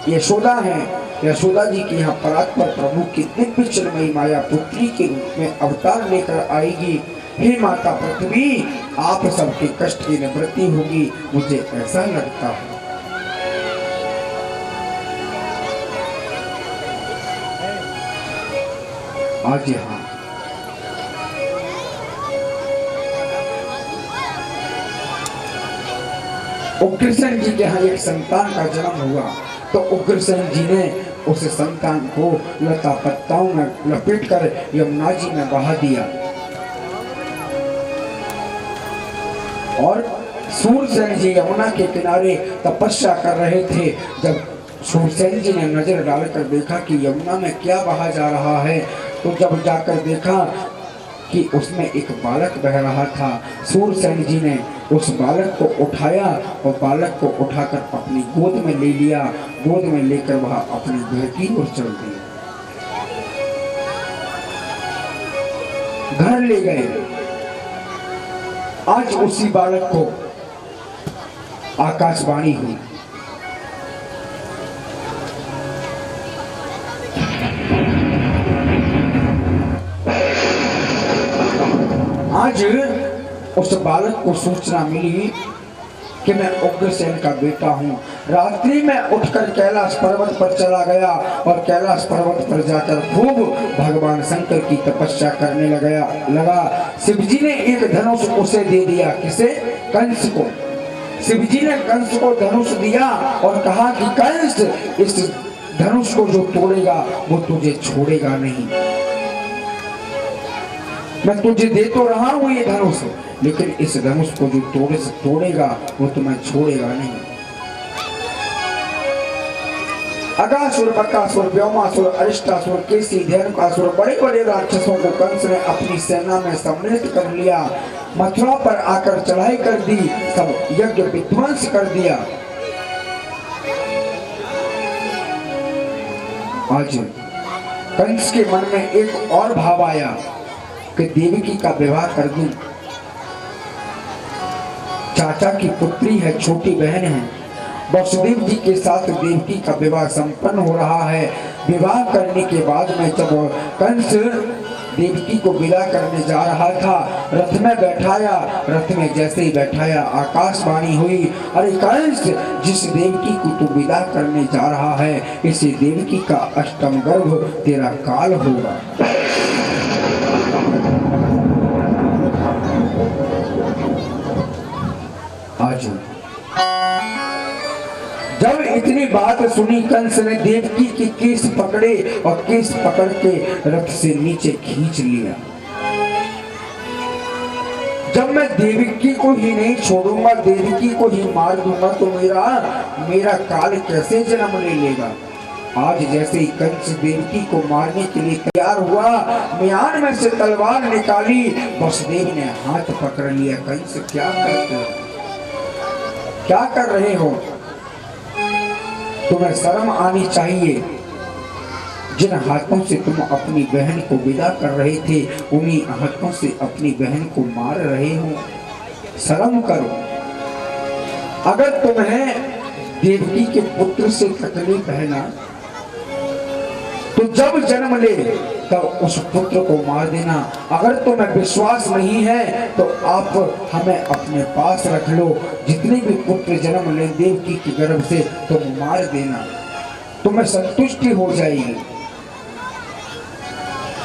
यशोदा है, यशोदा जी की यहाँ परात्पर प्रभु की दिव्य चिन्मयी माया पुत्री के रूप में अवतार लेकर आएगी। हे माता पृथ्वी, आप सबके कष्ट की निवृत्ति होगी, मुझे ऐसा लगता है। आज यहाँ उग्रसेन जी के यहाँ एक संतान का जन्म हुआ, तो उग्रसेन जी ने उस संतान को लता पत्ताओं में लपेटकर यमुना जी में बहा दिया। और सूरसेन जी यमुना के किनारे तपस्या कर रहे थे। जब सूरसेन जी ने नजर डालकर देखा कि यमुना में क्या बहा जा रहा है, तो जब जाकर देखा कि उसमें एक बालक बह रहा था, सूरसेन जी ने उस बालक को उठाया और बालक को उठाकर अपनी गोद में ले लिया। गोद में लेकर वह अपनी घर की ओर चल दिए, घर ले गए। आज उसी बालक को आकाशवाणी हुई। आज उस बालक को सूचना मिली कि मैं उग्रसेन का बेटा हूँ। रात्रि में उठकर कैलाश पर्वत पर चला गया और कैलाश पर्वत पर जाकर खूब भगवान शंकर की तपस्या करने लगा। शिवजी ने एक धनुष उसे दे दिया। किसे? कंस को। शिवजी ने कंस को धनुष दिया और कहा कि कंस, इस धनुष को जो तोड़ेगा वो तुझे छोड़ेगा नहीं। मैं तुझे दे तो रहा हूं ये धनुष, लेकिन इस धनुष को जो तोड़ेगा वो तुम्हें छोड़ेगा नहीं। अगासुर, बकासुर, व्योमासुर, अरिष्टासुर, केसी, धेनुकासुर, बड़े बड़े राक्षसों को कंस ने अपनी सेना में सम्मिलित कर लिया। मथुरा पर आकर चढ़ाई कर दी, सब यज्ञ विध्वंस कर दिया। आज कंस के मन में एक और भाव आया कि देवकी का विवाह कर दूं। चाचा की पुत्री है, छोटी बहन है। वसुदेव जी के साथ देवकी का विवाह संपन्न हो रहा है। विवाह करने के बाद में जब कंस देवकी को विदा करने जा रहा था, रथ में बैठाया। रथ में जैसे ही बैठाया, आकाशवाणी हुई, अरे कंस, जिस देवकी को तू विदा करने जा रहा है, इसी देवकी का अष्टम गर्भ तेरा काल होगा। आज जब इतनी बात सुनी, कंस ने देवकी के केस पकड़े और केस पकड़ के रथ से नीचे खींच लिया। जब मैं देवकी को ही नहीं छोड़ूंगा, देवकी को ही मार दूंगा, तो मेरा काल कैसे जन्म ले लेगा। आज जैसे ही कंस देवकी को मारने के लिए तैयार हुआ, म्यान में से तलवार निकाली, वसुदेव ने हाथ पकड़ लिया। कंस, क्या करते हो, क्या कर रहे हो? तुम्हें शर्म आनी चाहिए। जिन हाथों से तुम अपनी बहन को विदा कर रहे थे, उन्हीं हाथों से अपनी बहन को मार रहे हो। शर्म करो। अगर तुम्हें देवकी के पुत्र से तकलीफ है ना, तो जब जन्म ले तब उस पुत्र को मार देना। अगर तुम्हें विश्वास नहीं है तो आप हमें अपने पास रख लो। जितने भी पुत्र जन्म ले देवकी के गर्भ से, तुम मार देना, तुम्हें संतुष्टि हो जाएगी।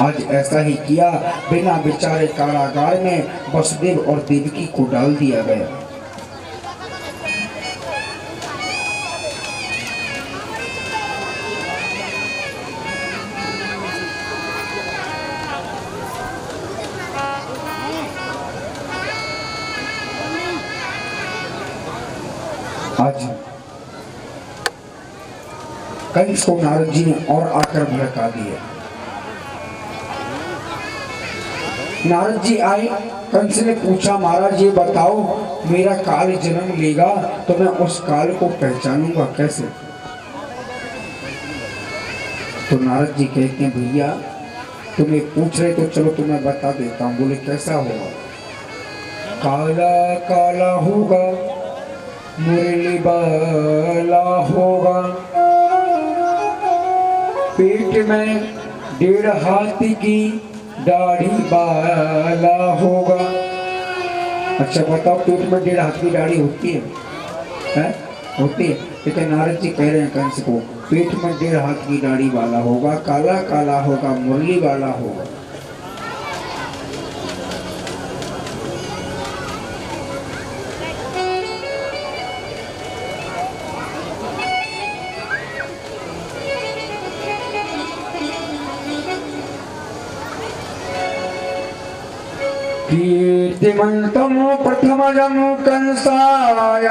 आज ऐसा ही किया। बिना विचारे कारागार में वसुदेव और देवकी को डाल दिया गया। आज कंस को नारद जी ने और आकर भड़का दिया। नारद जी आए, कंस ने पूछा, महाराज ये बताओ, मेरा काल जन्म लेगा तो मैं उस काल को पहचानूंगा कैसे? तो नारद जी कहते हैं, भैया तुम्हें पूछ रहे तो चलो तुम्हें बता देता हूँ। बोले कैसा होगा? काला काला होगा, मुरली बाला होगा, पेट में 1.5 हाथ की दाढ़ी वाला होगा। अच्छा बताओ, पेट में 1.5 हाथ की दाढ़ी होती है? होती है। लेकिन नारद जी कह रहे हैं कंस को, पेट में 1.5 हाथ की दाढ़ी वाला होगा, काला काला होगा, मुरली वाला होगा। कीर्तिमन्तं प्रथमजं कंसायानकदुन्दुभि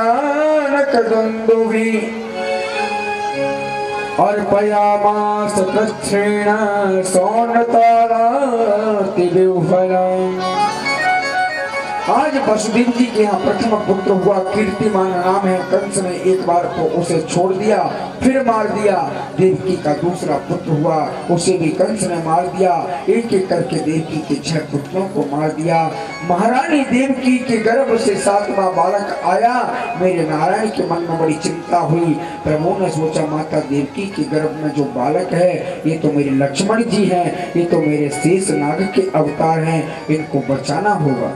अर्पयामास दक्षिण सौनतारातिविह्वलम्। आज वसुदेव जी के यहाँ प्रथम पुत्र हुआ, कीर्तिमान नाम है। कंस ने एक बार तो उसे छोड़ दिया, फिर मार दिया। देवकी का दूसरा पुत्र हुआ, उसे भी कंस ने मार दिया। एक एक करके देवकी के 6 पुत्रों को मार दिया। महारानी देवकी के गर्भ से 7वां बालक आया। मेरे नारायण के मन में बड़ी चिंता हुई। प्रभु ने सोचा, माता देवकी के गर्भ में जो बालक है, ये तो मेरे लक्ष्मण जी हैं, ये तो मेरे शेष नाग के अवतार हैं, इनको बचाना होगा।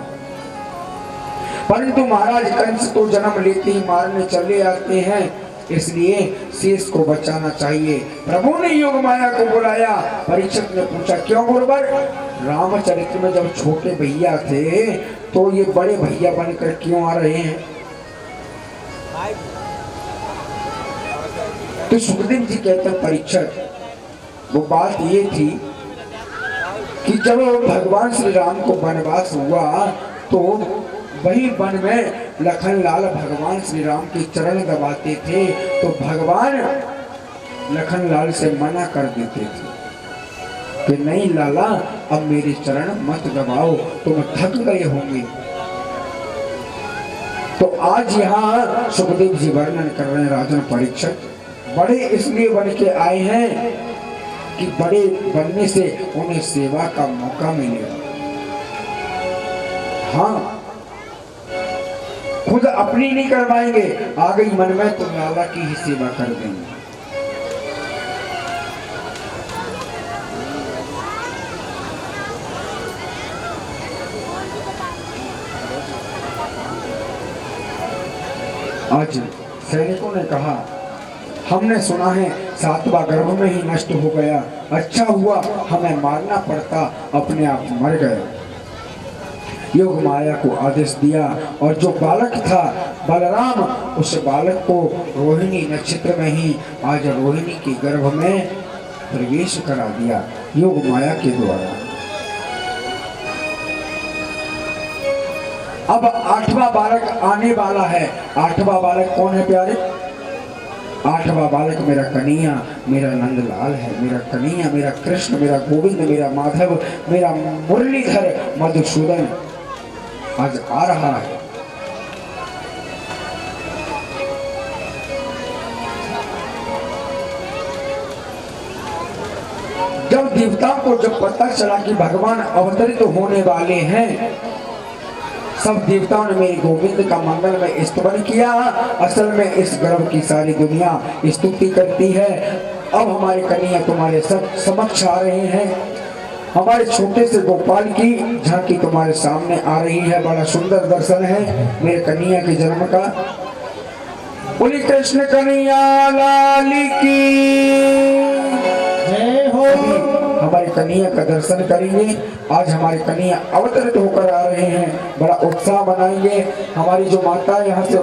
परंतु महाराज कंस तो जन्म लेते ही मारने चले आते हैं, इसलिए शेष को बचाना चाहिए। प्रभु ने योग माया को बुलाया। परीक्षित ने पूछा, क्यों गुरुवर? रामचरित्र में जब छोटे भैया थे तो ये बड़े भैया बनकर क्यों आ रहे हैं? तो सुखदेव जी कहते हैं, परीक्षित वो बात ये थी कि जब भगवान श्री राम को वनवास हुआ तो वही वन में लखनलाल भगवान श्री राम के चरण दबाते थे, तो भगवान लखनलाल से मना कर देते थे कि नहीं लाला, अब मेरे चरण मत दबाओ, तुम थक गए होंगे। तो आज यहाँ सुखदेव जी वर्णन कर रहे हैं, राजन परीक्षित बड़े इसलिए बन के आए हैं कि बड़े बनने से उन्हें सेवा का मौका मिलेगा। हाँ, खुद अपनी नहीं करवाएंगे, आ गई मन में तो लाला की ही सेवा कर देंगे। आज सैनिकों ने कहा, हमने सुना है 7वां गर्भ में ही नष्ट हो गया, अच्छा हुआ हमें मारना पड़ता, अपने आप मर गए। योग माया को आदेश दिया और जो बालक था बलराम, उस बालक को रोहिणी नक्षत्र में ही आज रोहिणी के गर्भ में प्रवेश करा दिया योग माया के द्वारा। अब 8वां बालक आने वाला है। 8वां बालक कौन है प्यारे? 8वां बालक मेरा कन्हैया, मेरा नंदलाल है, मेरा कन्हैया, मेरा कृष्ण, मेरा गोविंद, मेरा माधव, मेरा मुरलीधर मधुसूदन आज आ रहा है। जब देवताओं को जब पता चला कि भगवान अवतरित होने वाले हैं, सब देवताओं ने मेरे गोविंद का मंगल में स्तुति किया। असल में इस गर्भ की सारी दुनिया स्तुति करती है। अब हमारे कन्हैया तुम्हारे समक्ष आ रहे हैं। हमारे छोटे से गोपाल की झांकी तुम्हारे सामने आ रही है। बड़ा सुंदर दर्शन है मेरे कन्हैया के जन्म का। बोली कृष्ण कन्हैया लाल की जय हो। हमारे कन्हैया का दर्शन करेंगे। आज हमारे कन्हैया अवतरित होकर आ रहे हैं, बड़ा उत्साह मनाएंगे। हमारी जो माता यहाँ से